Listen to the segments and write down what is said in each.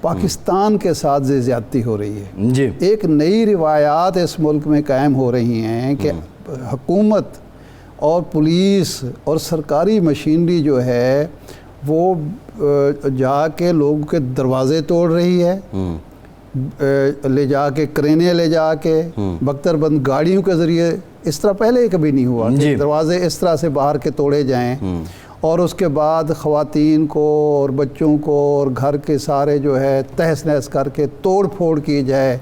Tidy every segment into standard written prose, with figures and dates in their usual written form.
پاکستان کے ساتھ زیادتی ہو رہی ہے. جی ایک نئی روایات اس ملک میں قائم ہو رہی ہیں کہ حکومت اور پولیس اور سرکاری مشینری جو ہے وہ جا کے لوگوں کے دروازے توڑ رہی ہے, لے جا کے کرینے لے جا کے بختر بند گاڑیوں کے ذریعے. اس طرح پہلے کبھی نہیں ہوا کہ دروازے اس طرح سے باہر کے توڑے جائیں, اور اس کے بعد خواتین کو اور بچوں کو اور گھر کے سارے جو ہے تہس نہس کر کے توڑ پھوڑ کی جائے,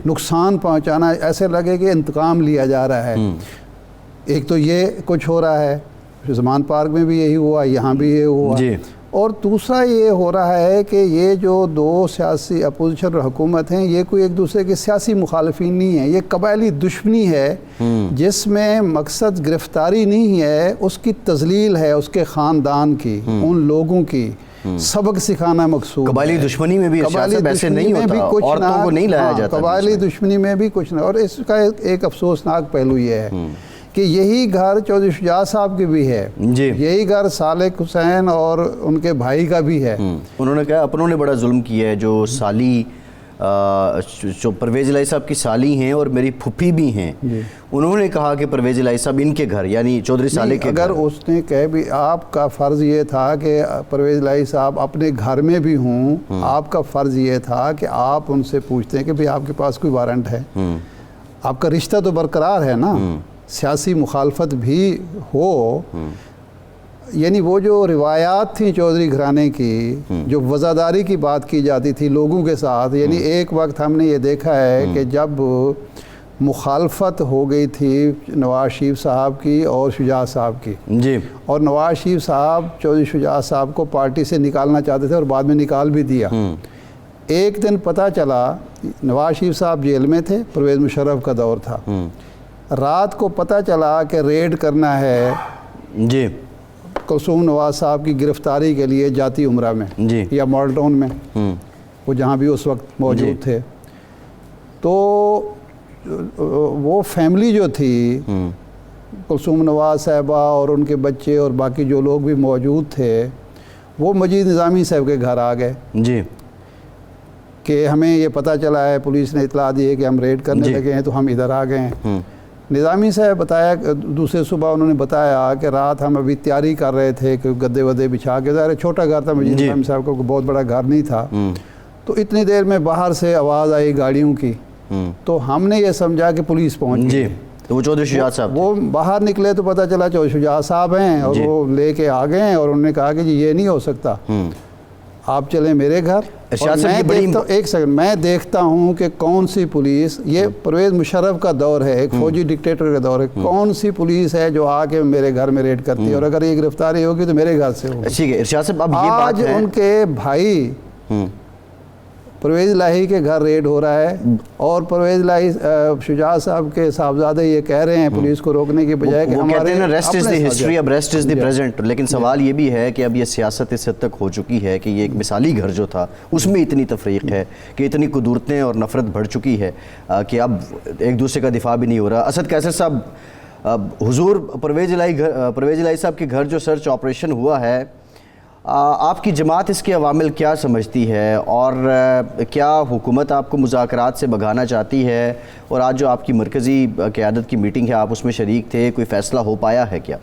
نقصان پہنچانا, ایسے لگے کہ انتقام لیا جا رہا ہے. ایک تو یہ کچھ ہو رہا ہے, زمان پارک میں بھی یہی ہوا, یہاں بھی یہ ہوا. اور دوسرا یہ ہو رہا ہے کہ یہ جو دو سیاسی اپوزیشن اور حکومت ہیں یہ کوئی ایک دوسرے کے سیاسی مخالفین نہیں ہیں, یہ قبائلی دشمنی ہے جس میں مقصد گرفتاری نہیں ہے, اس کی تذلیل ہے اس کے خاندان کی, ان لوگوں کی سبق سکھانا مقصود. قبائلی دشمنی میں بھی ایسے نہیں ہوتا, عورتوں کو نہیں لایا جاتا. قبائلی دشمنی میں بھی کچھ نہ. اور اس کا ایک افسوسناک پہلو یہ ہے کہ یہی گھر چودھری شجاعت صاحب کی بھی ہے, یہی گھر صالح حسین اور ان کے بھائی کا بھی ہے. انہوں نے کہا اپنوں نے بڑا ظلم کیا ہے, جو سالی جو پرویز الہی صاحب کی سالی ہیں اور میری پھپھی بھی ہیں, انہوں نے کہا کہ پرویز الہی صاحب ان کے گھر یعنی چودھری صالح کے اگر اس نے کہے بھی آپ کا فرض یہ تھا کہ پرویز الہی صاحب اپنے گھر میں بھی ہوں, آپ کا فرض یہ تھا کہ آپ ان سے پوچھتے ہیں کہ بھی آپ کے پاس کوئی وارنٹ ہے, آپ کا رشتہ تو برقرار ہے نا, سیاسی مخالفت بھی ہو. یعنی وہ جو روایات تھیں چودھری گھرانے کی, جو وزاداری کی بات کی جاتی تھی لوگوں کے ساتھ, یعنی ایک وقت ہم نے یہ دیکھا ہے کہ جب مخالفت ہو گئی تھی نواز شریف صاحب کی اور شجاعت صاحب کی, اور نواز شریف صاحب چودھری شجاعت صاحب کو پارٹی سے نکالنا چاہتے تھے اور بعد میں نکال بھی دیا. ایک دن پتہ چلا نواز شریف صاحب جیل میں تھے, پرویز مشرف کا دور تھا, رات کو پتہ چلا کہ ریڈ کرنا ہے کلثوم نواز صاحب کی گرفتاری کے لیے جاتی عمرہ میں یا ماڈل ٹاؤن میں, وہ جہاں بھی اس وقت موجود تھے. تو وہ فیملی جو تھی کلثوم نواز صاحبہ اور ان کے بچے اور باقی جو لوگ بھی موجود تھے, وہ مجید نظامی صاحب کے گھر آ گئے کہ ہمیں یہ پتہ چلا ہے, پولیس نے اطلاع دی ہے کہ ہم ریڈ کرنے لگے ہیں, تو ہم ادھر آ گئے ہیں. نظامی صاحب بتایا, دوسرے صبح انہوں نے بتایا کہ رات ہم ابھی تیاری کر رہے تھے کہ گدے ودے بچھا کے, ظاہر چھوٹا گھر تھا مجید نظامی صاحب کا, بہت بڑا گھر نہیں تھا, تو اتنی دیر میں باہر سے آواز آئی گاڑیوں کی, تو ہم نے یہ سمجھا کہ پولیس پہنچ گئی. وہ چودھری شجاعت صاحب وہ باہر نکلے تو پتہ چلا چودھری شجاعت صاحب ہیں, اور وہ لے کے آ گئے ہیں, اور انہوں نے کہا کہ جی یہ نہیں ہو سکتا, آپ چلیں میرے گھر. ایک سیکنڈ, میں دیکھتا ہوں کہ کون سی پولیس, یہ پرویز مشرف کا دور ہے, ایک فوجی ڈکٹیٹر کا دور ہے, کون سی پولیس ہے جو آ کے میرے گھر میں ریڈ کرتی ہے, اور اگر یہ گرفتاری ہوگی تو میرے گھر سے ہوگی. آج ان کے بھائی پرویز الہی کے گھر ریڈ ہو رہا ہے, اور پرویز الہی شجاعت صاحب کے صاحبزادے یہ کہہ رہے ہیں پولیس کو روکنے کی بجائے کہ ہمارے ریسٹ از دی ہسٹری, اب ریسٹ از دی پریزنٹ. لیکن سوال یہ بھی ہے کہ اب یہ سیاست اس حد تک ہو چکی ہے کہ یہ ایک مثالی گھر جو تھا اس میں اتنی تفریق ہے کہ اتنی قدورتیں اور نفرت بڑھ چکی ہے کہ اب ایک دوسرے کا دفاع بھی نہیں ہو رہا. اسد قیصر صاحب, حضور پرویز الہی صاحب کے گھر جو سرچ آپریشن ہوا ہے, آپ کی جماعت اس کے عوامل کیا سمجھتی ہے, اور کیا حکومت آپ کو مذاکرات سے بھگانا چاہتی ہے, اور آج جو آپ کی مرکزی قیادت کی میٹنگ ہے آپ اس میں شریک تھے, کوئی فیصلہ ہو پایا ہے کیا؟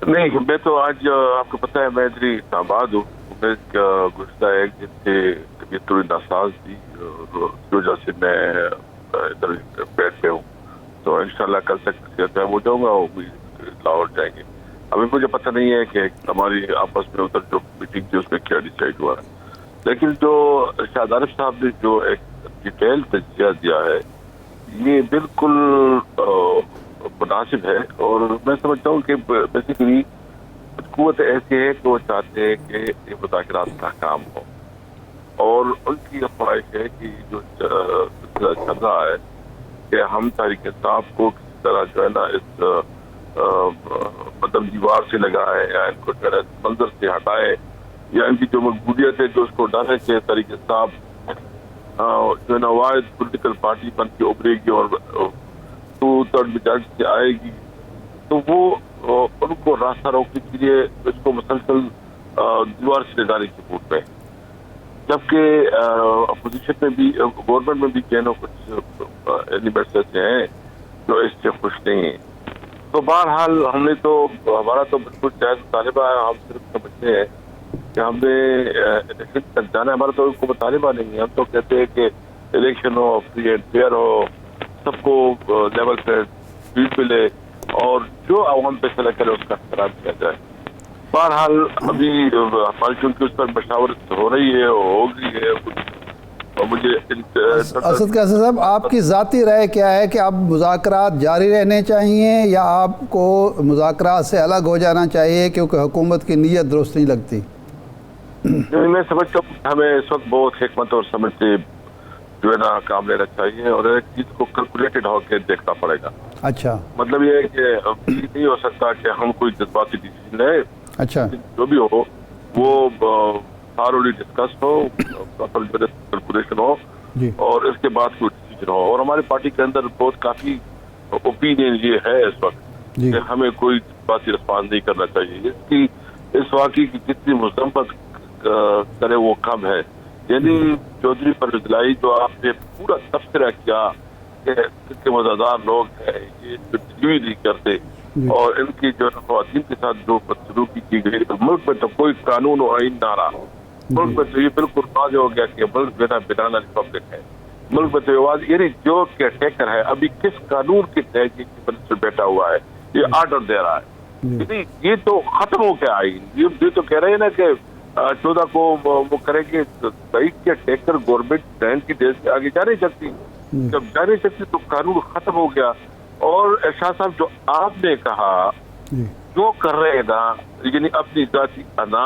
نہیں, میں تو آج آپ کو پتہ ہے میں ادھر اسلام آباد ہوں. میں گزشتہ ایک دن سے طبیعت تھوڑی ناساز تھی, اس وجہ سے میں ادھر بیڈ پہ ہوں, تو انشاءاللہ کل تک صحت ہو جاؤں گا اور لاہور جائیں گے. ابھی مجھے پتہ نہیں ہے کہ ہماری آپس میں ادھر جو میٹنگ تھی اس میں کیا ڈیسائیڈ ہوا ہے, لیکن جو ارشاد عارف صاحب نے جو ایک ڈیٹیل تجزیہ دیا ہے یہ بالکل مناسب ہے, اور میں سمجھتا ہوں کہ بیسیکلی قوت ایسی ہے کہ وہ چاہتے ہیں کہ یہ مذاکرات کا کام ہو, اور ان کی یہ خواہش ہے کہ جو چل رہا ہے کہ ہم تحریک انصاف کو کسی طرح جو ہے نا اس مطلب دیوار سے لگائے, یا ان کو جو ہے منظر سے ہٹائے, یا ان کی جو مقبولیت ہے جو اس کو ڈالنے سے تحریک انصاف جو ہے نا واحد پولیٹیکل پارٹی بن کے ابھرے گی اور 2/3 میجارٹی سے آئے گی, تو وہ ان کو راستہ روکنے کے لیے اس کو مسلسل دیوار سے لگانے کی کوشش ہے. جبکہ اپوزیشن میں بھی گورنمنٹ میں بھی کہنا کچھ ایلیمنٹس ایسے ہیں جو اس سے خوش نہیں ہیں. تو بہرحال ہم نے تو ہمارا تو بالکل جائز مطالبہ ہے. ہم صرف سمجھتے ہیں کہ ہمیں الیکشن تک جانا ہے. ہمارا تو کوئی مطالبہ نہیں ہے. ہم تو کہتے ہیں کہ الیکشن ہو, فری اینڈ فیئر ہو, سب کو لیول پہ سیٹ ملے اور جو عوام پہ چلا کرے اس کا احترام کیا جائے. بہرحال ابھی ہماری چونکہ اس پر مشاورت ہو رہی ہے, ہو گئی ہے اور مجھے اسد قیصر صاحب, آپ کی ذاتی رائے کیا ہے کہ اب مذاکرات جاری رہنے چاہیے یا آپ کو مذاکرات سے الگ ہو جانا چاہیے کیونکہ حکومت کی نیت درست نہیں لگتی؟ میں سمجھتا ہوں کہ ہمیں اس وقت بہت حکمت اور سمجھ سے جو ہے نا کام لینا چاہیے اور ایک چیز کو کیلکولیٹڈ ہو کے دیکھنا پڑے گا. اچھا, مطلب یہ ہے کہ یہ نہیں ہو سکتا کہ ہم کوئی جذباتی ڈیسیزن لیں. اچھا, جو بھی ہو وہ تھارولی ڈسکس ہو, پراپر کیلکولیشن ہو جی اور اس کے بعد کوئی ڈیسیجن ہو. اور ہماری پارٹی کے اندر بہت کافی اوپینین یہ ہے اس وقت جی کہ ہمیں کوئی جذباتی رسپانس نہیں کرنا چاہیے. اس واقعے کی جتنی مذمت کرے وہ کم ہے. یعنی چودھری پرویز الہی جو آپ نے پورا تبصرہ کیا کہ مزادار لوگ ہیں, یہ ڈلیوری نہیں کرتے اور ان کی جو خواتین کے ساتھ جو بدسلوکی کی گئی, ملک میں تو کوئی قانون و آئین نہ رہا. ملک میں تو یہ بالکل واضح ہو گیا کہ ملک بنانا ریپبلک ہے. ملک میں تو یہ یعنی جو کیئر ٹیکر ہے ابھی کس قانون کے تحت منسٹر بیٹھا ہوا ہے, یہ آرڈر دے رہا ہے. یعنی یہ تو ختم ہو گیا آئین. یہ تو کہہ رہے ہیں نا کہ 14 کو وہ کریں گے. صحیح کیئر ٹیکر گورنمنٹ رہن کی دیر سے آگے جا نہیں سکتی. جب جا نہیں سکتی تو قانون ختم ہو گیا. اور ارشاد صاحب جو آپ نے کہا جو کر رہے ہیں نا, یعنی اپنی ذاتی انا,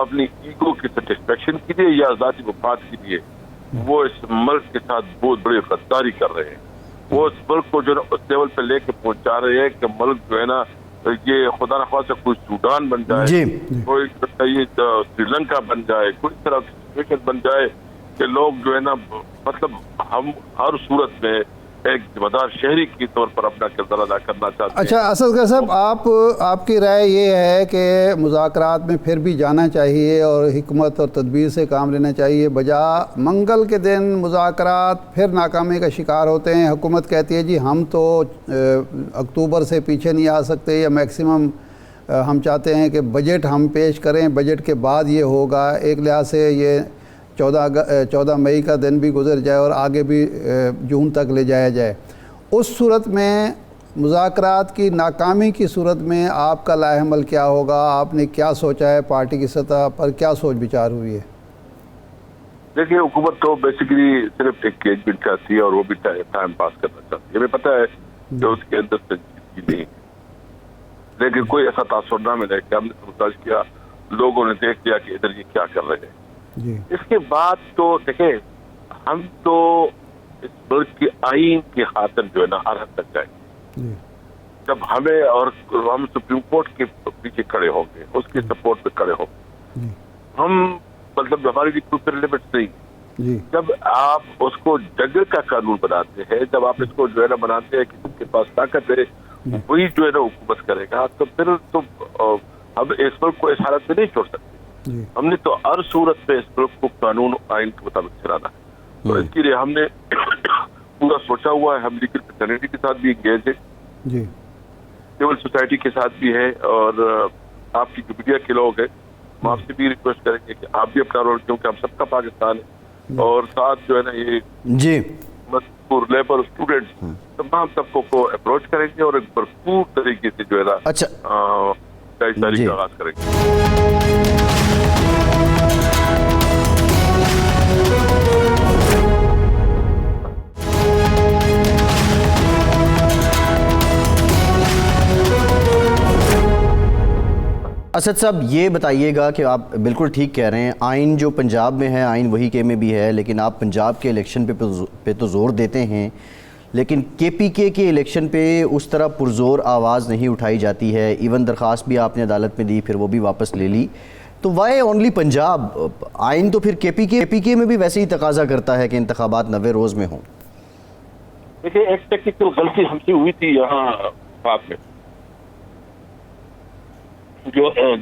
اپنی ایگو کی سیٹسفیکشن کے لیے یا ذاتی مفاد کے لیے, وہ اس ملک کے ساتھ بہت بڑی غداری کر رہے ہیں. وہ اس ملک کو جو اس لیول پہ لے کے پہنچا رہے ہیں کہ ملک جو ہے نا یہ خدا نخواستہ کوئی سوڈان بن جائے, کوئی سری لنکا بن جائے, کوئی طرح کی سچویشن بن جائے کہ لوگ جو ہے نا مطلب ہم ہر صورت میں ایک ذمہ دار شہری کی طور پر اپنا کردار ادا کرنا چاہتے ہیں. اچھا اسد قیصر صاحب, آپ کی رائے یہ ہے کہ مذاکرات میں پھر بھی جانا چاہیے اور حکمت اور تدبیر سے کام لینا چاہیے, بجا منگل کے دن مذاکرات پھر ناکامی کا شکار ہوتے ہیں. حکومت کہتی ہے جی ہم تو اکتوبر سے پیچھے نہیں آ سکتے یا میکسیمم ہم چاہتے ہیں کہ بجٹ ہم پیش کریں, بجٹ کے بعد یہ ہوگا. ایک لحاظ سے یہ 14 مئی کا دن بھی گزر جائے اور آگے بھی جون تک لے جایا جائے. اس صورت میں مذاکرات کی ناکامی کی صورت میں آپ کا لائحہ عمل کیا ہوگا؟ آپ نے کیا سوچا ہے؟ پارٹی کی سطح پر کیا سوچ بچار ہوئی ہے؟ دیکھیے حکومت تو بیسیکلی صرف ایک انگیجمنٹ چاہتی ہے اور وہ بھی ٹائم پاس کرنا چاہتی ہے. ہمیں پتہ ہے کہ اس کے اندر سنجیدگی نہیں ہے, لیکن کوئی ایسا تاثر نہ ملے کہ ہم نے سمجھ کیا, لوگوں نے دیکھ لیا کہ ادھر یہ کیا کر رہے ہیں. اس کے بعد تو دیکھیں ہم تو اس ملک کی آئین کی خاطر جو ہے نا ہر حد تک جائیں گے. جب ہمیں اور ہم سپریم کورٹ کے پیچھے کھڑے ہوں گے, اس کی سپورٹ پہ کھڑے ہوں گے. ہم مطلب ہماری بھی کوئی لمٹس نہیں. جب آپ اس کو جنگل کا قانون بناتے ہیں, جب آپ اس کو جو ہے نا بناتے ہیں کہ جس کے پاس طاقت ہے وہی جو ہے نا حکومت کرے گا, تو پھر تو ہم اس ملک کو اس حالت میں نہیں چھوڑ سکتے. ہم نے تو ہر صورت میں اس ملک کو قانون آئین کے مطابق چلانا ہے. تو اس کے لیے ہم نے پورا سوچا ہوا ہے. ہم لیگل فریٹرنیٹی کے ساتھ بھی انگیج ہیں, سول سوسائٹی کے ساتھ بھی ہے, اور آپ کی جو میڈیا کے لوگ ہیں ہم آپ سے بھی ریکویسٹ کریں گے کہ آپ بھی اپنا رول, کیونکہ ہم سب کا پاکستان ہے, اور ساتھ جو ہے نا یہ مذکور لیبر اسٹوڈنٹس تمام طبقوں کو اپروچ کریں گے اور ایک بھرپور طریقے سے جو ہے نا تاریخ کا آغاز کریں گے. اسد صاحب یہ بتائیے گا کہ آپ بالکل ٹھیک کہہ رہے ہیں, آئین جو پنجاب میں ہے آئین وہی کے میں بھی ہے, لیکن آپ پنجاب کے الیکشن پہ تو زور دیتے ہیں, لیکن کے پی کے الیکشن پہ اس طرح پرزور آواز نہیں اٹھائی جاتی ہے. ایون درخواست بھی آپ نے عدالت میں دی, پھر وہ بھی واپس لے لی. تو وائی اونلی پنجاب؟ آئین تو پھر کے پی کے میں بھی ویسے ہی تقاضا کرتا ہے کہ انتخابات 90 روز میں ہوں. دیکھیے ایک ٹیکنیکل غلطی ہم سے ہوئی تھی یہاں آپ میں,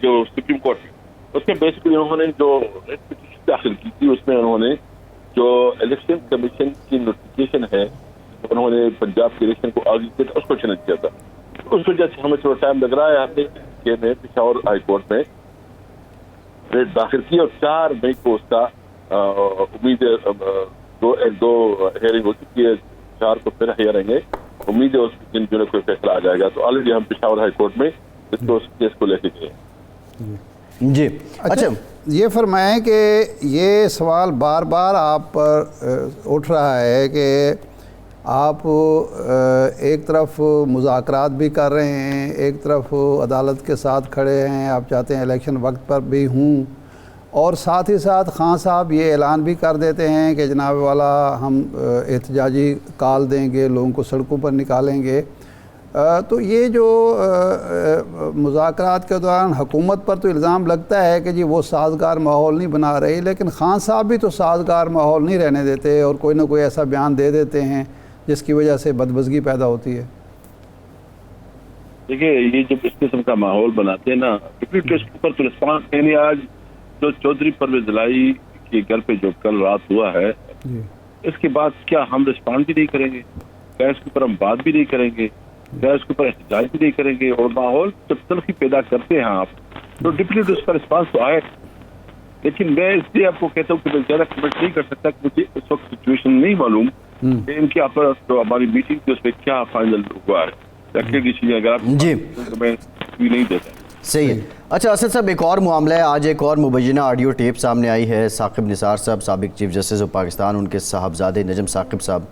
جو سپریم کورٹ میں, اس میں بیسکلی انہوں نے جو داخل کی تھی، اس میں انہوں نے جو الیکشن کمیشن کی نوٹیفکیشن ہے انہوں نے پنجاب کے الیکشن کو آگے کیا تھا، اس کو چیلنج کیا تھا. اس وجہ سے ہمیں تھوڑا ٹائم لگ رہا ہے. ہم نے پشاور ہائی کورٹ میں ریٹ داخل کی اور 4 مئی کو اس کا امید ہے دو ہیئرنگ ہو چکی ہے، 4 کو پھر ہیئرنگ ہے. امید ہے اس دن جو ہے کوئی فیصلہ آ جائے گا. تو آلریڈی ہم پشاور ہائی کورٹ میں اس کیس کو لے کے گئے. جی اچھا یہ فرمائیں کہ یہ سوال بار بار آپ پر اٹھ رہا ہے کہ آپ ایک طرف مذاکرات بھی کر رہے ہیں، ایک طرف عدالت کے ساتھ کھڑے ہیں، آپ چاہتے ہیں الیکشن وقت پر بھی ہوں، اور ساتھ ہی ساتھ خان صاحب یہ اعلان بھی کر دیتے ہیں کہ جناب والا ہم احتجاجی کال دیں گے، لوگوں کو سڑکوں پر نکالیں گے. تو یہ جو مذاکرات کے دوران حکومت پر تو الزام لگتا ہے کہ جی وہ سازگار ماحول نہیں بنا رہی، لیکن خان صاحب بھی تو سازگار ماحول نہیں رہنے دیتے اور کوئی نہ کوئی ایسا بیان دے دیتے ہیں جس کی وجہ سے بدمزگی پیدا ہوتی ہے. دیکھیے یہ جب اس قسم کا ماحول بناتے ہیں نا، اس پر تو رسپانس نہیں. آج جو چودھری پرویز الہی کے گھر پہ جو کل رات ہوا ہے، اس کے بعد کیا ہم رسپانس بھی نہیں کریں گے؟ کیا اس کے اوپر ہم بات بھی نہیں کریں گے؟ کیا اس کے اوپر احتجاج بھی نہیں کریں گے؟ اور ماحول جب تلخی پیدا کرتے ہیں آپ تو ڈیفینیٹلی اس کا رسپانس تو آئے. لیکن میں اس لیے آپ کو کہتا ہوں کہ میں زیادہ کمنٹ نہیں کر سکتا کہ مجھے اس وقت سچویشن نہیں معلوم کہ ان کے اوپر جو ہماری میٹنگ تھی اس میں کیا فائنل ہوا ہے. اگر آپ جی میں نہیں دیتا. صحیح ہے. اچھا اسد صاحب ایک اور معاملہ ہے. آج ایک اور مبینہ آڈیو ٹیپ سامنے آئی ہے. ثاقب نثار صاحب سابق چیف جسٹس آف پاکستان، ان کے صاحبزادے نجم ثاقب صاحب،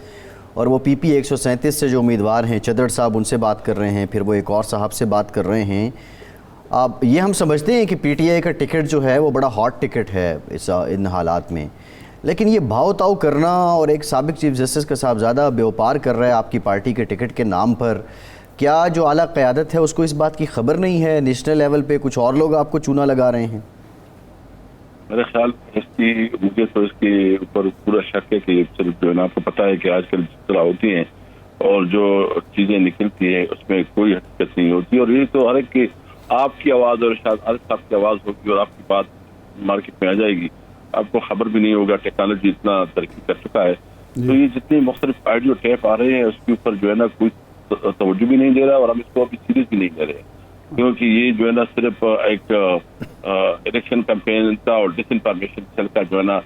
اور وہ پی پی 137 سے جو امیدوار ہیں چدر صاحب، ان سے بات کر رہے ہیں. پھر وہ ایک اور صاحب سے بات کر رہے ہیں. اب یہ ہم سمجھتے ہیں کہ پی ٹی آئی کا ٹکٹ جو ہے وہ بڑا ہاٹ ٹکٹ ہے ان حالات میں، لیکن یہ بھاؤ تاؤ کرنا اور ایک سابق چیف جسٹس کا صاحبزادہ بیوپار کر رہا ہے آپ کی پارٹی کے ٹکٹ کے نام پر، کیا جو اعلیٰ قیادت ہے اس کو اس بات کی خبر نہیں ہے؟ نیشنل لیول پہ کچھ اور لوگ آپ کو چونا لگا رہے ہیں؟ میرے خیال مجھے تو اس کے اوپر پورا شک ہے کہ صرف جو ہے نا، آپ کو پتا ہے کہ آج کل جس طرح ہوتی ہیں اور جو چیزیں نکلتی ہیں اس میں کوئی حقیقت نہیں ہوتی. اور یہ تو ہر ایک کی آپ کی آواز اور شاید عارف صاحب کی آواز ہوگی اور آپ کی بات مارکیٹ میں آ جائے گی، آپ کو خبر بھی نہیں ہوگا. ٹیکنالوجی اتنا ترقی کر چکا ہے تو یہ جتنے مختلف آڈیو ٹیپ آ رہے ہیں اس کے اوپر جو ہے نا کوئی توجہ بھی نہیں دے رہا اور ہم اس کو ابھی سیریس بھی نہیں لے رہے، کیونکہ یہ جو ہے نا صرف ایک الیکشن کیمپین کا اور ڈس انفارمیشن سیل کا جو ہے نا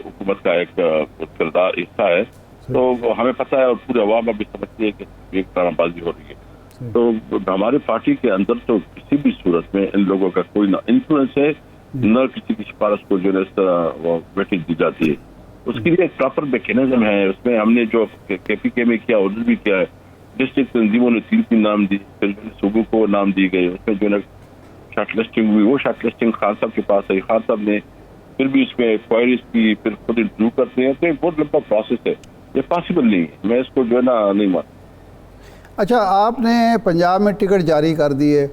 حکومت کا ایک کردار حصہ ہے. تو ہمیں پتہ ہے اور پورے عوام ابھی سمجھتی ہے کہ ایک طرح بازی ہو رہی ہے. تو ہماری پارٹی کے اندر تو کسی بھی صورت میں ان لوگوں کا کوئی نہ انفلوئنس ہے نہ کسی کی سفارش کو جو ہے اس طرح وہ ویٹنگ دی جاتی ہے. اس کے لیے ایک پراپر میکینزم ہے. اس میں ہم نے جو کے پی کے میں کیا آڈر بھی کیا ہے، ڈسٹرکٹ تنظیموں نے 3 نام دی، پھر صوبوں کو نام دی گئے. اس میں جو ہے شارٹ لسٹنگ ہوئی، وہ شارٹ لسٹنگ خان صاحب کے پاس ہے. خان صاحب نے پھر بھی اس میں کوائریز کی، پھر خود انٹرویو کرتے ہیں. تو ایک بہت لمبا پروسیس ہے، یہ پاسبل نہیں ہے. میں اس کو جو ہے نا نہیں مانتا. اچھا آپ نے پنجاب میں ٹکٹ جاری کر دیے،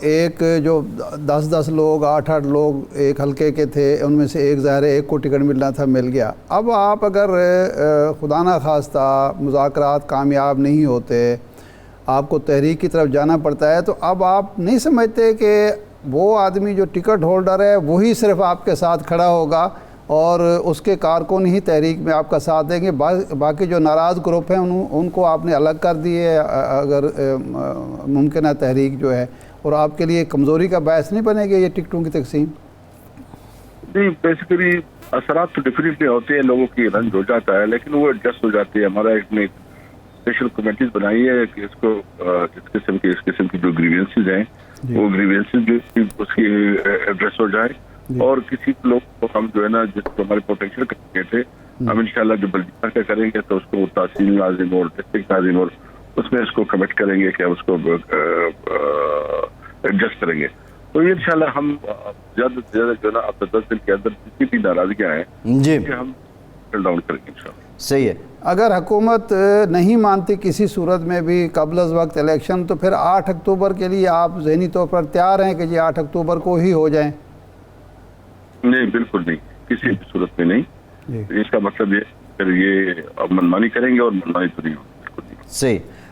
ایک جو 10 لوگ 8 لوگ ایک حلقے کے تھے ان میں سے ایک ظاہر ایک کو ٹکٹ ملنا تھا، مل گیا. اب آپ اگر خدا نہ خواستہ مذاکرات کامیاب نہیں ہوتے، آپ کو تحریک کی طرف جانا پڑتا ہے، تو اب آپ نہیں سمجھتے کہ وہ آدمی جو ٹکٹ ہولڈر ہے وہی صرف آپ کے ساتھ کھڑا ہوگا اور اس کے کارکن ہی تحریک میں آپ کا ساتھ دیں گے؟ باقی جو ناراض گروپ ہیں ان کو آپ نے الگ کر دیے اگر ممکن ہے تحریک جو ہے، اور آپ کے لیے کمزوری کا باعث نہیں بنے گی یہ ٹکٹوں کی تقسیم؟ نہیں، بیسیکلی اثرات تو ڈیفینیٹلی ہوتے ہیں، لوگوں کی رنج ہو جاتا ہے، لیکن وہ ایڈجسٹ ہو جاتے ہیں. ہمارا ایک نے اسپیشل کمیٹیز بنائی ہے کہ اس کو اس قسم کی جو گریوینسز ہیں وہ گریوینسز جو اس کی ایڈریس ہو جائے. اور کسی لوگ کو ہم جو ہے نا جس کو ہمارے پوٹینشیل کرتے تھے، ہم انشاءاللہ جو بلدیہ کا کریں گے تو اس کو تحصیل ناظم اور ڈسٹرکٹ ناظم اور اس میں اس کو کمٹ کریں گے کہ ہم اس کو ایڈجسٹ کریں گے. تو یہ انشاءاللہ ہم زیادہ سے زیادہ جو ہے نا اب 10 دن کے اندر جتنی بھی ناراضگیاں ہیں جی ہم ڈاؤن کریں گے انشاءاللہ. صحیح ہے. اگر حکومت نہیں مانتی کسی صورت میں بھی قبل از وقت الیکشن، تو پھر 8 اکتوبر کے لیے آپ ذہنی طور پر تیار ہیں کہ جی 8 اکتوبر کو ہی ہو جائیں؟ نہیں، بالکل نہیں، کسی بھی صورت میں نہیں. اس کا مطلب یہ پھر یہ منمانی کریں گے اور منمانی تو نہیں ہوگی، بالکل نہیں. صحیح.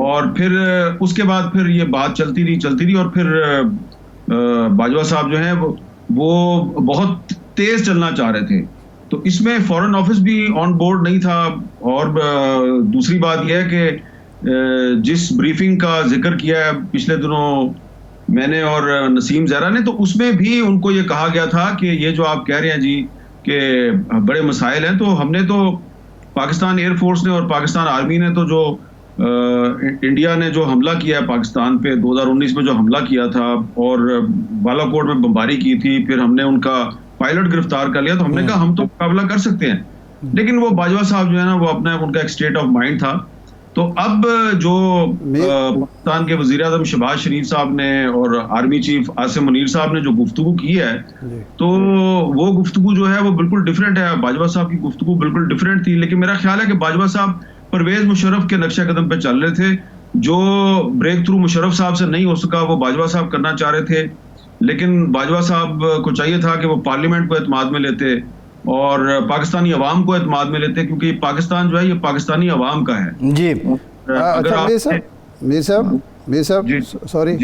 اور پھر اس کے بعد پھر یہ بات چلتی رہی اور پھر باجوہ صاحب جو ہیں وہ بہت تیز چلنا چاہ رہے تھے. تو اس میں فورن آفس بھی آن بورڈ نہیں تھا. اور دوسری بات یہ ہے کہ جس بریفنگ کا ذکر کیا ہے پچھلے دنوں میں نے اور نسیم زہرا نے, تو اس میں بھی ان کو یہ کہا گیا تھا کہ یہ جو آپ کہہ رہے ہیں جی کہ بڑے مسائل ہیں, تو ہم نے تو پاکستان ایئر فورس نے اور پاکستان آرمی نے تو جو انڈیا نے جو حملہ کیا ہے پاکستان پہ 2019 میں جو حملہ کیا تھا اور بالا کوٹ میں بمباری کی تھی, پھر ہم نے ان کا پائلٹ گرفتار کر لیا, تو ہم نے کہا ہم تو مقابلہ کر سکتے ہیں. لیکن وہ باجوہ صاحب جو ہے نا وہ اپنا ان کا ایک اسٹیٹ آف مائنڈ تھا. تو اب جو پاکستان کے وزیر اعظم شہباز شریف صاحب نے اور آرمی چیف عاصم منیر صاحب نے جو گفتگو کی ہے, تو وہ گفتگو جو ہے وہ بالکل ڈفرینٹ ہے. باجوہ صاحب کی گفتگو بالکل ڈفرینٹ تھی, لیکن میرا خیال ہے کہ باجوہ صاحب پرویز مشرف کے نقشہ قدم پہ چل رہے تھے. جو بریک تھرو مشرف صاحب سے نہیں ہو سکا وہ باجوہ صاحب کرنا چاہ رہے تھے. لیکن باجوہ صاحب کو چاہیے تھا کہ وہ پارلیمنٹ کو اعتماد میں لیتے اور پاکستانی عوام کو اعتماد میں لیتے, کیونکہ پاکستان جو ہے یہ پاکستانی عوام کا ہے. جی اچھا میر صاحب سوری,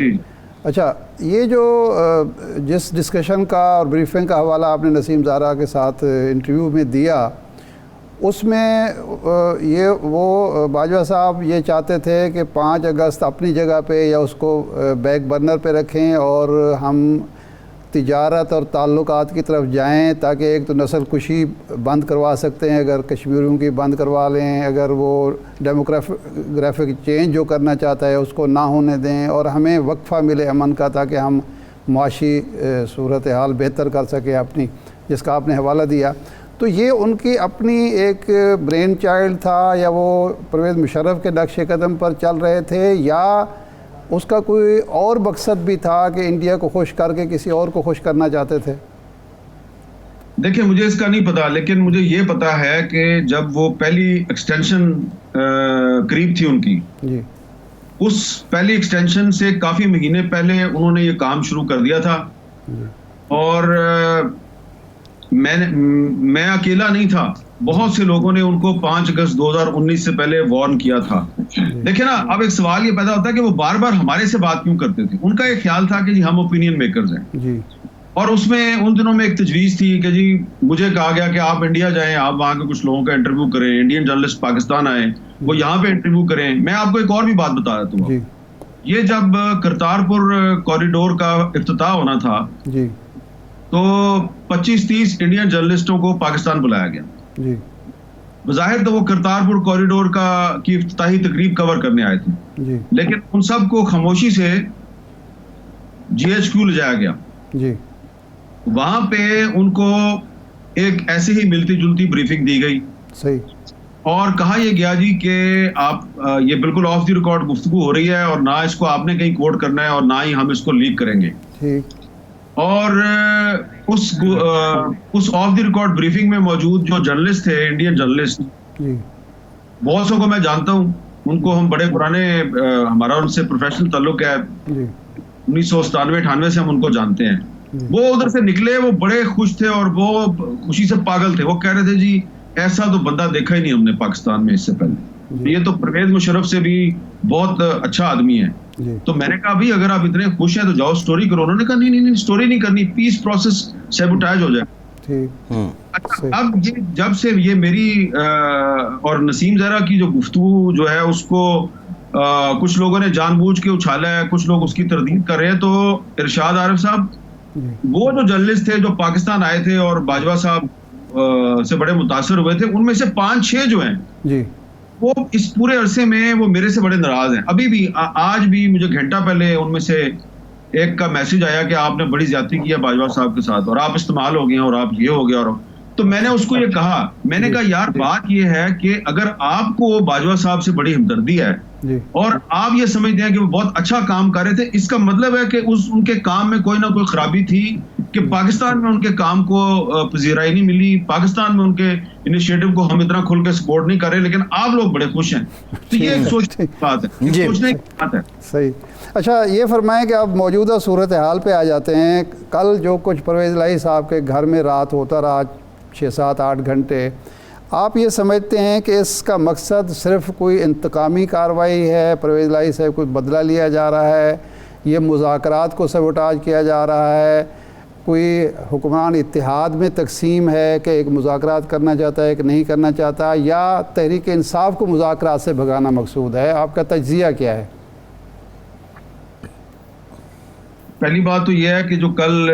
اچھا یہ جو جس ڈسکشن کا اور بریفنگ کا حوالہ آپ نے نسیم زہرا کے ساتھ انٹرویو میں دیا, اس میں یہ وہ باجوہ صاحب یہ چاہتے تھے کہ 5 اگست اپنی جگہ پہ یا اس کو بیک برنر پہ رکھیں اور ہم تجارت اور تعلقات کی طرف جائیں, تاکہ ایک تو نسل کشی بند کروا سکتے ہیں اگر کشمیریوں کی بند کروا لیں, اگر وہ ڈیموگرافک چینج جو کرنا چاہتا ہے اس کو نہ ہونے دیں, اور ہمیں وقفہ ملے امن کا تاکہ ہم معاشی صورتحال بہتر کر سکیں اپنی, جس کا آپ نے حوالہ دیا. تو یہ ان کی اپنی ایک برین چائلڈ تھا, یا وہ پرویز مشرف کے نقش قدم پر چل رہے تھے, یا اس کا کوئی اور مقصد بھی تھا کہ انڈیا کو خوش کر کے کسی اور کو خوش کرنا چاہتے تھے؟ دیکھیں مجھے اس کا نہیں پتا, لیکن مجھے یہ پتا ہے کہ جب وہ پہلی ایکسٹینشن قریب تھی ان کی, جی, اس پہلی ایکسٹینشن سے کافی مہینے پہلے انہوں نے یہ کام شروع کر دیا تھا. اور میں اکیلا نہیں تھا, بہت سے لوگوں نے ان کو 5 اگست 2019 سے پہلے وارن کیا تھا. دیکھیں نا, اب ایک سوال یہ پیدا ہوتا ہے کہ وہ بار بار ہمارے سے بات کیوں کرتے تھے. ان کا یہ خیال تھا کہ جی ہم اوپینین میکرز ہیں, اور اس میں ان دنوں میں ایک تجویز تھی کہ جی مجھے کہا گیا کہ آپ انڈیا جائیں, آپ وہاں کے کچھ لوگوں کا انٹرویو کریں, انڈین جرنلسٹ پاکستان آئیں, وہ یہاں پہ انٹرویو کریں. میں آپ کو ایک اور بھی بات بتا دیتا ہوں, یہ جب کرتارپور کوریڈور کا افتتاح ہونا تھا, تو 25-30 انڈین جرنلسٹوں کو پاکستان بلایا گیا. بظاہر تو وہ کرتارپور کوریڈور کی افتتاحی تقریب کور کرنے آئے تھے, لیکن ان سب کو خاموشی سے GHQ لے جایا گیا. وہاں پہ ان کو ایک ایسے ہی ملتی جلتی بریفنگ دی گئی, اور کہا یہ گیا جی کہ آپ یہ بالکل آف دی ریکارڈ گفتگو ہو رہی ہے, اور نہ اس کو آپ نے کہیں کوٹ کرنا ہے, اور نہ ہی ہم اس کو لیک کریں گے. اور اس آف دی ریکارڈ بریفنگ میں موجود جو جرنلسٹ تھے, انڈین جرنلسٹ, بہت سو کو میں جانتا ہوں, ان کو ہم بڑے پرانے ہمارا ان سے پروفیشنل تعلق ہے, 1997-98 سے ہم ان کو جانتے ہیں. وہ ادھر سے نکلے, وہ بڑے خوش تھے اور وہ خوشی سے پاگل تھے. وہ کہہ رہے تھے جی ایسا تو بندہ دیکھا ہی نہیں ہم نے پاکستان میں اس سے پہلے, یہ تو پرویز مشرف سے بھی بہت اچھا آدمی ہے. تو میں نے کہا بھی اگر آپ اتنے خوش ہیں تو جاؤ سٹوری کرو. انہوں نے کہا نہیں سٹوری نہیں کرنی, پیس پروسیس سیبوٹاج ہو جائے. اب یہ جب سے یہ میری اور نسیم زہرا کی جو گفتگو جو ہے اس کو کچھ لوگوں نے جان بوجھ کے اچھالا ہے, کچھ لوگ اس کی تردید کر رہے ہیں, تو ارشاد عارف صاحب وہ جو جرنلسٹ تھے جو پاکستان آئے تھے اور باجوہ صاحب سے بڑے متاثر ہوئے تھے, ان میں سے 5-6 جو ہیں وہ اس پورے عرصے میں وہ میرے سے بڑے ناراض ہیں. ابھی بھی, آج بھی مجھے گھنٹہ پہلے ان میں سے ایک کا میسج آیا کہ آپ نے بڑی زیادتی کی ہے باجوہ صاحب کے ساتھ, اور آپ استعمال ہو گئے ہیں, اور آپ یہ ہو گیا. اور تو میں نے اس کو یہ کہا, میں نے کہا یار بات یہ ہے کہ اگر آپ کو باجوہ صاحب سے بڑی ہمدردی ہے اور آپ یہ سمجھتے ہیں کہ وہ بہت اچھا کام کر رہے تھے, اس کا مطلب ہے کہ ان کے کام میں کوئی نہ کوئی خرابی تھی, کہ پاکستان میں ان کے کام کو پذیرائی نہیں ملی, پاکستان میں ان کے انیشیٹو کو ہم اتنا کھل کے سپورٹ نہیں کر رہے, لیکن آپ لوگ بڑے خوش ہیں. تو یہ ایک سوچنے کی بات ہے, سوچنے کی بات ہے. صحیح. اچھا یہ فرمائیں کہ اب موجودہ صورتحال پہ آ جاتے ہیں. کل جو کچھ پرویز الہی صاحب کے گھر میں رات ہوتا رہا 6-7-8 گھنٹے, آپ یہ سمجھتے ہیں کہ اس کا مقصد صرف کوئی انتقامی کارروائی ہے، پرویز الہی سے کوئی بدلہ لیا جا رہا ہے، یہ مذاکرات کو سبوٹاج کیا جا رہا ہے، کوئی حکمران اتحاد میں تقسیم ہے کہ ایک مذاکرات کرنا چاہتا ہے ایک نہیں کرنا چاہتا، یا تحریک انصاف کو مذاکرات سے بھگانا مقصود ہے؟ آپ کا تجزیہ کیا ہے؟ پہلی بات تو یہ ہے کہ جو کل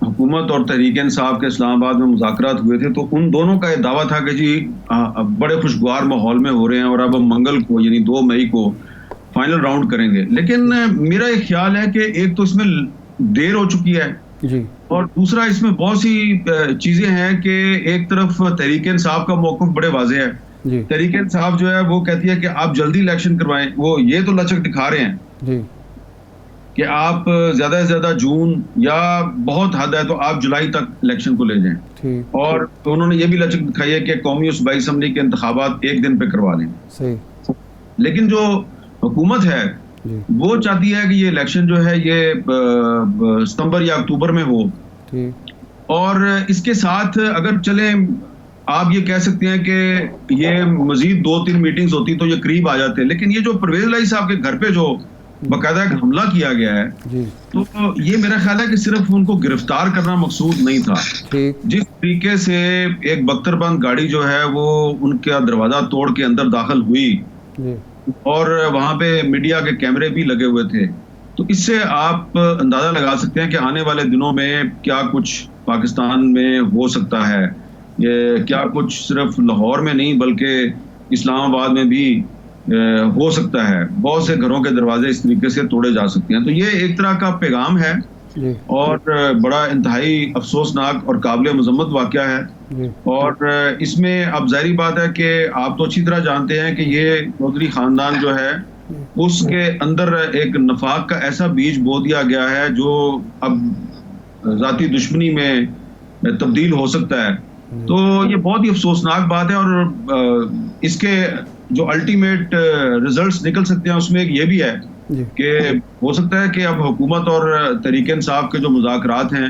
حکومت اور تحریک انصاف کے اسلام آباد میں مذاکرات ہوئے تھے تو ان دونوں کا یہ دعویٰ تھا کہ جی بڑے خوشگوار ماحول میں ہو رہے ہیں اور اب ہم منگل کو یعنی 2 مئی کو فائنل راؤنڈ کریں گے. لیکن میرا یہ خیال ہے کہ ایک تو اس میں دیر ہو چکی ہے جی، اور دوسرا اس میں بہت سی چیزیں ہیں کہ ایک طرف تحریک انصاف کا موقف بڑے واضح ہے. جی تحریک انصاف جو ہے وہ کہتی ہے کہ آپ جلدی الیکشن کروائیں. وہ یہ تو لچک دکھا رہے ہیں جی کہ آپ زیادہ سے زیادہ جون یا بہت حد ہے تو آپ جولائی تک الیکشن کو لے جائیں. ٹھیک، اور انہوں نے یہ بھی لچک دکھائی ہے کہ قومی و صوبائی اسمبلی کے انتخابات 1 دن پہ کروا لیں. صحیح. لیکن جو حکومت ہے جی وہ چاہتی ہے کہ یہ الیکشن جو ہے یہ ستمبر یا اکتوبر میں ہو. ٹھیک. اور اس کے ساتھ اگر چلیں آپ یہ کہہ سکتے ہیں کہ یہ مزید 2-3 میٹنگز ہوتی تو یہ قریب آ جاتے. لیکن یہ جو پرویز الہی صاحب کے گھر پہ جو باقاعدہ ایک حملہ کیا گیا ہے جی تو یہ میرا خیال ہے کہ صرف ان کو گرفتار کرنا مقصود نہیں تھا. ٹھیک. جس طریقے سے ایک بختر بند گاڑی جو ہے وہ ان کا دروازہ توڑ کے اندر داخل ہوئی جی اور وہاں پہ میڈیا کے کیمرے بھی لگے ہوئے تھے تو اس سے آپ اندازہ لگا سکتے ہیں کہ آنے والے دنوں میں کیا کچھ پاکستان میں ہو سکتا ہے. یہ کیا کچھ صرف لاہور میں نہیں بلکہ اسلام آباد میں بھی ہو سکتا ہے. بہت سے گھروں کے دروازے اس طریقے سے توڑے جا سکتے ہیں. تو یہ ایک طرح کا پیغام ہے جی اور بڑا انتہائی افسوسناک اور قابل مذمت واقعہ ہے. جی اور اس میں اب ظاہری بات ہے کہ آپ تو اچھی طرح جانتے ہیں کہ یہ چودھری خاندان جو ہے اس کے اندر ایک نفاق کا ایسا بیج بو دیا گیا ہے جو اب ذاتی دشمنی میں تبدیل ہو سکتا ہے. تو یہ بہت ہی افسوسناک بات ہے اور اس کے جو الٹیمیٹ ریزلٹس نکل سکتے ہیں اس میں ایک یہ بھی ہے جی کہ ہو سکتا ہے کہ اب حکومت اور تحریک انصاف کے جو مذاکرات ہیں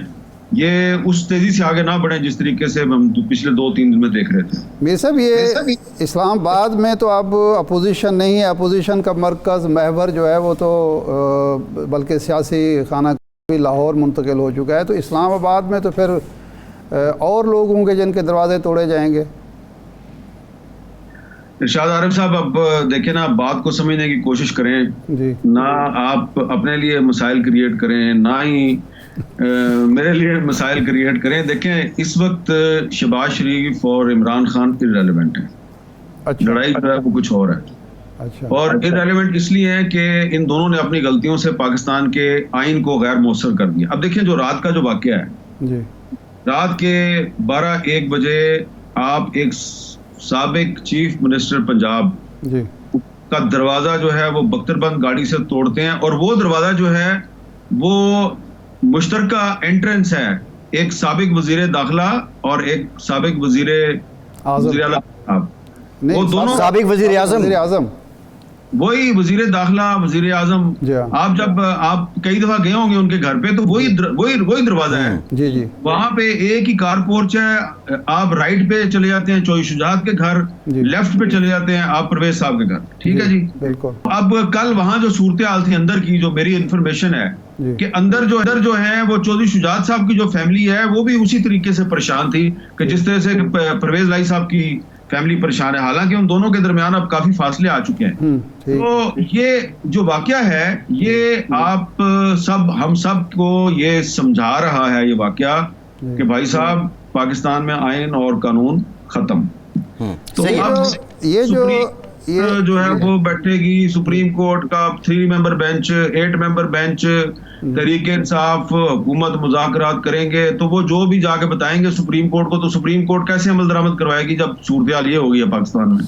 یہ اس تیزی سے آگے نہ بڑھیں جس طریقے سے ہم پچھلے 2-3 دن میں دیکھ رہے تھے. میر صاحب یہ اسلام آباد میں تو اب اپوزیشن نہیں ہے، اپوزیشن کا مرکز محور جو ہے وہ تو بلکہ سیاسی خانہ بھی لاہور منتقل ہو چکا ہے. تو اسلام آباد میں تو پھر اور لوگ ہوں گے جن کے دروازے توڑے جائیں گے. ارشاد عارف صاحب اب دیکھیں نا بات کو سمجھنے کی کوشش کریں. جی نہ آپ اپنے لیے مسائل کریٹ کریں نہ ہی میرے لیے مسائل کریٹ کریں. دیکھیں اس وقت شہباز شریف اور عمران خان irrelevant ہیں. اچھا لڑائی جو ہے وہ کچھ اور ہے اچھا اور irrelevant اس لیے ہے کہ ان دونوں نے اپنی غلطیوں سے پاکستان کے آئین کو غیر مؤثر کر دیا. اب دیکھیں جو رات کا جو واقعہ ہے جی رات کے 12-1 بجے آپ ایک سابق چیف منسٹر پنجاب جی کا دروازہ جو ہے وہ بختر بند گاڑی سے توڑتے ہیں اور وہ دروازہ جو ہے وہ مشترکہ انٹرنس ہے ایک سابق وزیر داخلہ اور ایک سابق وزیر اعلیٰ صاحب. وہ دونوں سابق وزیر اعظم وہی وزیر داخلہ وزیر اعظم. جی ہاں. آپ جب آپ کئی دفعہ گئے ہوں گے ان کے گھر پہ تو وہی دروازہ ہے. جی جی وہاں پہ ایک ہی کار پورچ ہے. آپ رائٹ پہ چلے جاتے ہیں چوئی شجاعت کے گھر، جی. لیفٹ پہ چلے جاتے ہیں آپ پرویز صاحب کے گھر. ٹھیک ہے جی. بالکل. اب کل وہاں جو صورتحال تھی اندر کی جو میری انفارمیشن ہے جی. کہ اندر جو ہے وہ چودھری شجاعت صاحب کی جو فیملی ہے وہ بھی اسی طریقے سے پریشان تھی کہ جس طرح سے پرویز الہی صاحب کی فیملی پریشان ہے. حالانکہ ان دونوں کے درمیان اب کافی فاصلے آ چکے ہیں. تو یہ جو واقعہ ہے یہ آپ ہم سب کو یہ سمجھا رہا ہے یہ واقعہ کہ بھائی صاحب پاکستان میں آئین اور قانون ختم. تو اب یہ جو ہے وہ بیٹھے گی سپریم کورٹ کا 3 ممبر بینچ 8 ممبر بینچ تحریک انصاف حکومت مذاکرات کریں گے تو وہ جو بھی جا کے بتائیں گے سپریم کورٹ کو تو سپریم کورٹ کیسے عمل درآمد کروائے گی جب صورتحال یہ ہو گئی ہے پاکستان میں.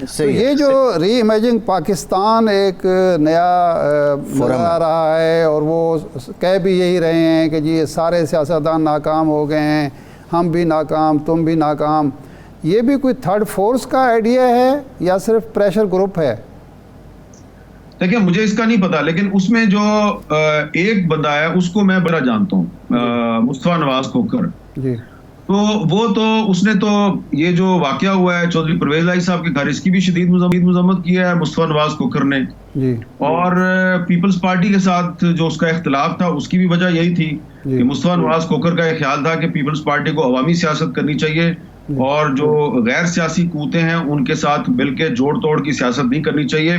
صحیح. یہ جو ری امیجنگ پاکستان ایک نیا نظر آ رہا ہے اور وہ کہہ بھی یہی رہے ہیں کہ جی سارے سیاستدان ناکام ہو گئے ہیں، ہم بھی ناکام تم بھی ناکام. یہ بھی کوئی تھرڈ فورس کا آئیڈیا ہے یا صرف پریشر گروپ ہے؟ دیکھیں مجھے اس کا نہیں پتا لیکن اس میں جو ایک بندہ ہے اس کو میں بڑا جانتا ہوں مصطفیٰ نواز کھوکھر. جی. تو وہ تو اس نے تو یہ جو واقعہ ہوا ہے چودھری پرویز الہی صاحب کے گھر، اس کی بھی شدید مذمت کی ہے مصطفیٰ نواز کھوکھر نے. جی اور پیپلز پارٹی کے ساتھ جو اس کا اختلاف تھا اس کی بھی وجہ یہی تھی کہ مصطفیٰ نواز کھوکھر کا یہ خیال تھا کہ پیپلز پارٹی کو عوامی سیاست کرنی چاہیے اور جو غیر سیاسی قوتیں ہیں ان کے ساتھ مل کے جوڑ توڑ کی سیاست نہیں کرنی چاہیے.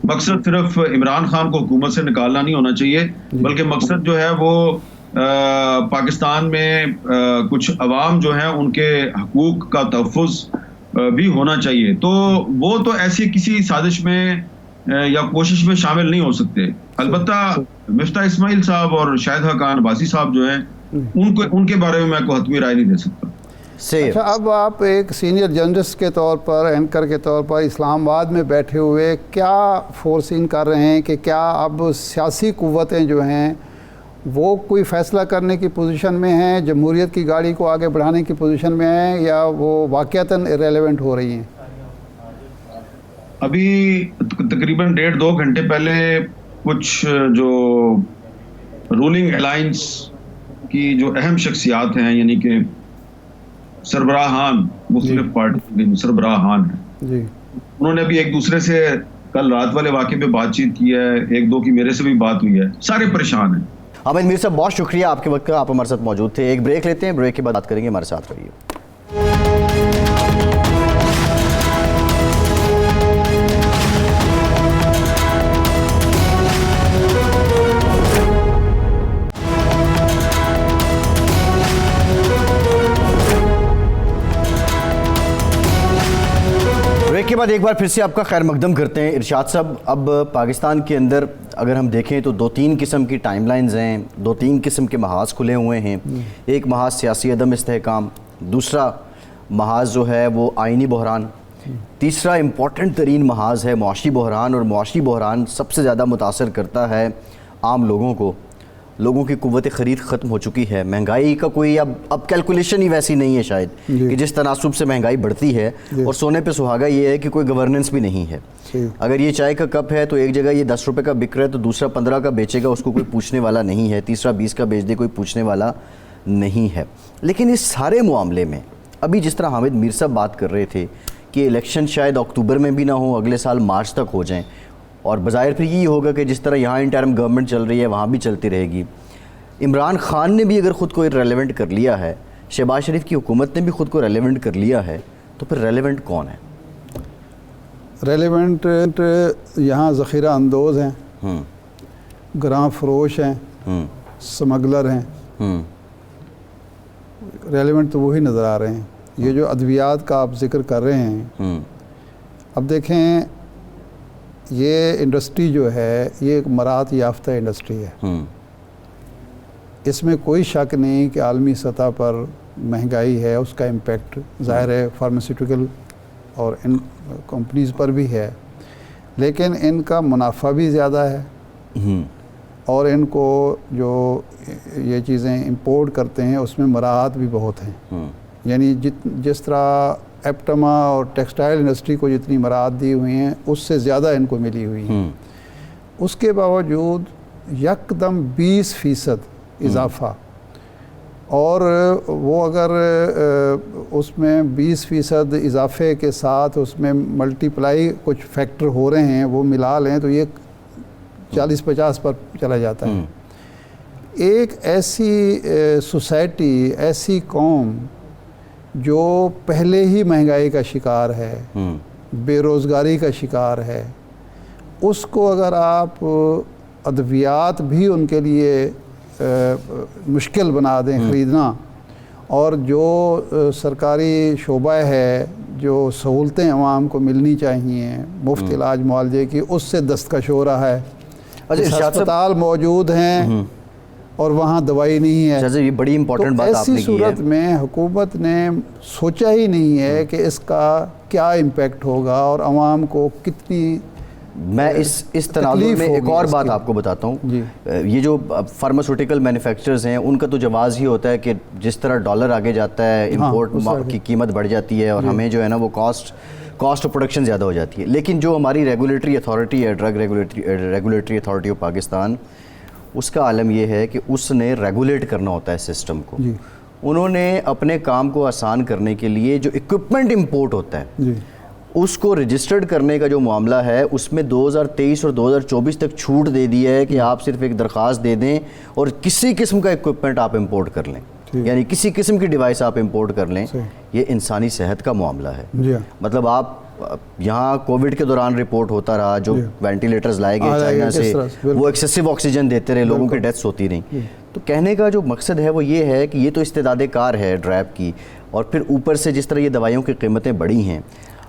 مقصد صرف عمران خان کو حکومت سے نکالنا نہیں ہونا چاہیے، بلکہ مقصد جو ہے وہ پاکستان میں کچھ عوام جو ہیں ان کے حقوق کا تحفظ بھی ہونا چاہیے. تو وہ تو ایسی کسی سازش میں یا کوشش میں شامل نہیں ہو سکتے. البتہ مفتاح اسماعیل صاحب اور شاہد حقان عباسی صاحب جو ہیں ان کے بارے میں میں کوئی حتمی رائے نہیں دے سکتا. اچھا، اب آپ ایک سینئر جرنلسٹ کے طور پر، اینکر کے طور پر اسلام آباد میں بیٹھے ہوئے کیا فورسین کر رہے ہیں کہ کیا اب سیاسی قوتیں جو ہیں وہ کوئی فیصلہ کرنے کی پوزیشن میں ہیں، جمہوریت کی گاڑی کو آگے بڑھانے کی پوزیشن میں ہیں، یا وہ واقعتاً ریلیونٹ ہو رہی ہیں؟ ابھی تقریباً 1.5-2 گھنٹے پہلے کچھ جو رولنگ الائنس کی جو اہم شخصیات ہیں، یعنی کہ سربراہان مختلف پارٹی کے سربراہان ہیں، جی، انہوں نے بھی ایک دوسرے سے کل رات والے واقعے پہ بات چیت کی ہے. 1-2 کی میرے سے بھی بات ہوئی ہے. سارے پریشان ہیں. حامد میر صاحب بہت شکریہ آپ کے وقت کا، آپ ہمارے ساتھ موجود تھے. ایک بریک لیتے ہیں، بریک کے بعد بات کریں گے. ہمارے ساتھ رہیے. بریک کے بعد ایک بار پھر سے آپ کا خیر مقدم کرتے ہیں. ارشاد صاحب، اب پاکستان کے اندر اگر ہم دیکھیں تو 2-3 قسم کی ٹائم لائنز ہیں، 2-3 قسم کے محاذ کھلے ہوئے ہیں. ایک محاذ سیاسی عدم استحکام، دوسرا محاذ جو ہے وہ آئینی بحران، تیسرا امپورٹنٹ ترین محاذ ہے معاشی بحران. اور معاشی بحران سب سے زیادہ متاثر کرتا ہے عام لوگوں کو. لوگوں کی قوت خرید ختم ہو چکی ہے. مہنگائی کا کوئی اب کیلکولیشن ہی ویسی نہیں ہے شاید کہ جس تناسب سے مہنگائی بڑھتی ہے. اور سونے پہ سہاگا یہ ہے کہ کوئی گورننس بھی نہیں ہے. اگر یہ چائے کا کپ ہے تو ایک جگہ یہ 10 روپے کا بک رہا ہے تو دوسرا 15 کا بیچے گا، اس کو کوئی پوچھنے والا نہیں ہے. تیسرا 20 کا بیچ دے، کوئی پوچھنے والا نہیں ہے. لیکن اس سارے معاملے میں ابھی جس طرح حامد میر صاحب بات کر رہے تھے کہ الیکشن شاید اکتوبر میں بھی نہ ہو، اگلے سال مارچ تک ہو جائیں، اور بظاہر پھر یہی ہوگا کہ جس طرح یہاں انٹرم گورنمنٹ چل رہی ہے وہاں بھی چلتی رہے گی. عمران خان نے بھی اگر خود کو ریلیونٹ کر لیا ہے، شہباز شریف کی حکومت نے بھی خود کو ریلیونٹ کر لیا ہے، تو پھر ریلیونٹ کون ہے؟ ریلیونٹ یہاں ذخیرہ اندوز ہیں، گراں فروش ہیں، سمگلر ہیں. ریلیونٹ تو وہی نظر آ رہے ہیں. یہ جو ادویات کا آپ ذکر کر رہے ہیں، اب دیکھیں یہ انڈسٹری جو ہے یہ ایک مراعات یافتہ انڈسٹری ہے. اس میں کوئی شک نہیں کہ عالمی سطح پر مہنگائی ہے، اس کا امپیکٹ ظاہر ہے فارماسیوٹیکل اور ان کمپنیز پر بھی ہے، لیکن ان کا منافع بھی زیادہ ہے اور ان کو جو یہ چیزیں امپورٹ کرتے ہیں اس میں مراعات بھی بہت ہیں. یعنی جس طرح ایپٹما اور ٹیکسٹائل انڈسٹری کو جتنی مراعات دی ہوئی ہیں اس سے زیادہ ان کو ملی ہوئی ہیں. اس کے باوجود یکدم 20% اضافہ، اور وہ اگر اس میں 20% اضافے کے ساتھ اس میں ملٹیپلائی کچھ فیکٹر ہو رہے ہیں وہ ملا لیں تو یہ 40-50 پر چلا جاتا ہے. ایک ایسی سوسائٹی، ایسی قوم جو پہلے ہی مہنگائی کا شکار ہے، بے روزگاری کا شکار ہے، اس کو اگر آپ ادویات بھی ان کے لیے مشکل بنا دیں خریدنا، اور جو سرکاری شعبہ ہے جو سہولتیں عوام کو ملنی چاہیے مفت علاج معالجے کی، اس سے دستکش ہو رہا ہے. ہسپتال موجود ہیں اور وہاں دوائی نہیں ہے. یہ بڑی امپورٹنٹ بات آپ نے کی ہے. ایسی صورت میں حکومت نے سوچا ہی نہیں ہے کہ اس کا کیا امپیکٹ ہوگا اور عوام کو کتنی. میں اس تناظر میں ایک اور بات آپ کو بتاتا ہوں. یہ جو فارماسیوٹیکل مینوفیکچررز ہیں ان کا تو جواز ہی ہوتا ہے کہ جس طرح ڈالر آگے جاتا ہے امپورٹ کی قیمت بڑھ جاتی ہے اور ہمیں جو ہے نا وہ کاسٹ آف پروڈکشن زیادہ ہو جاتی ہے. لیکن جو ہماری ریگولیٹری اتھارٹی ہے، drug regulatory authority of Pakistan, اس کا عالم یہ ہے کہ اس نے ریگولیٹ کرنا ہوتا ہے سسٹم کو. انہوں نے اپنے کام کو آسان کرنے کے لیے جو اکوپمنٹ امپورٹ ہوتا ہے جی اس کو رجسٹرڈ کرنے کا جو معاملہ ہے اس میں 2023 اور 2024 تک چھوٹ دے دی ہے کہ آپ صرف ایک درخواست دے دیں اور کسی قسم کا اکوپمنٹ آپ امپورٹ کر لیں، یعنی کسی قسم کی ڈیوائس آپ امپورٹ کر لیں. یہ انسانی صحت کا معاملہ ہے. جی مطلب آپ یہاں کووڈ کے دوران رپورٹ ہوتا رہا جو وینٹیلیٹرز لائے گئے چائنا سے، وہ ایکسیسو آکسیجن دیتے رہے، لوگوں کی ڈیتھس ہوتی رہیں. تو کہنے کا جو مقصد ہے وہ یہ ہے کہ یہ تو استعداد کار ہے ڈرائیو کی، اور پھر اوپر سے جس طرح یہ دوائیوں کی قیمتیں بڑھی ہیں.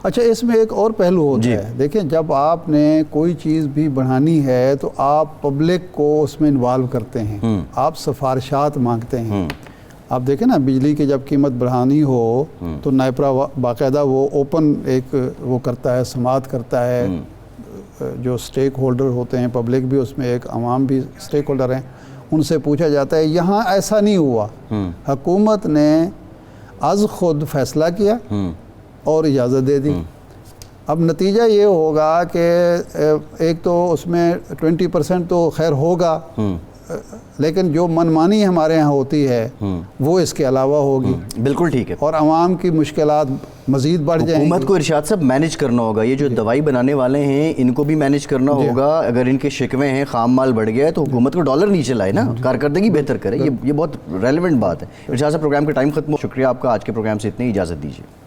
اچھا اس میں ایک اور پہلو ہوتا ہے، دیکھیں جب آپ نے کوئی چیز بھی بڑھانی ہے تو آپ پبلک کو اس میں انوالو کرتے ہیں، آپ سفارشات مانگتے ہیں. آپ دیکھیں نا بجلی کی جب قیمت بڑھانی ہو تو نیپرا باقاعدہ وہ اوپن ایک وہ کرتا ہے، سماعت کرتا ہے، جو سٹیک ہولڈر ہوتے ہیں پبلک بھی اس میں ایک عوام بھی سٹیک ہولڈر ہیں، ان سے پوچھا جاتا ہے. یہاں ایسا نہیں ہوا، حکومت نے از خود فیصلہ کیا اور اجازت دے دی. اب نتیجہ یہ ہوگا کہ ایک تو اس میں 20% تو خیر ہوگا، لیکن جو منمانی ہمارے ہاں ہوتی ہے وہ اس کے علاوہ ہوگی. بالکل ٹھیک ہے. اور عوام کی مشکلات مزید بڑھ جائیں گی. حکومت کو ارشاد صاحب مینیج کرنا ہوگا، یہ جو دوائی بنانے والے ہیں ان کو بھی مینیج کرنا ہوگا. اگر ان کے شکوے ہیں خام مال بڑھ گیا ہے تو حکومت کو ڈالر نیچے لائے نا، کارکردگی بہتر کرے. یہ بہت ریلیونٹ بات ہے. ارشاد صاحب پروگرام کا ٹائم ختم ہو، شکریہ آپ کا. آج کے پروگرام سے اتنی اجازت دیجیے.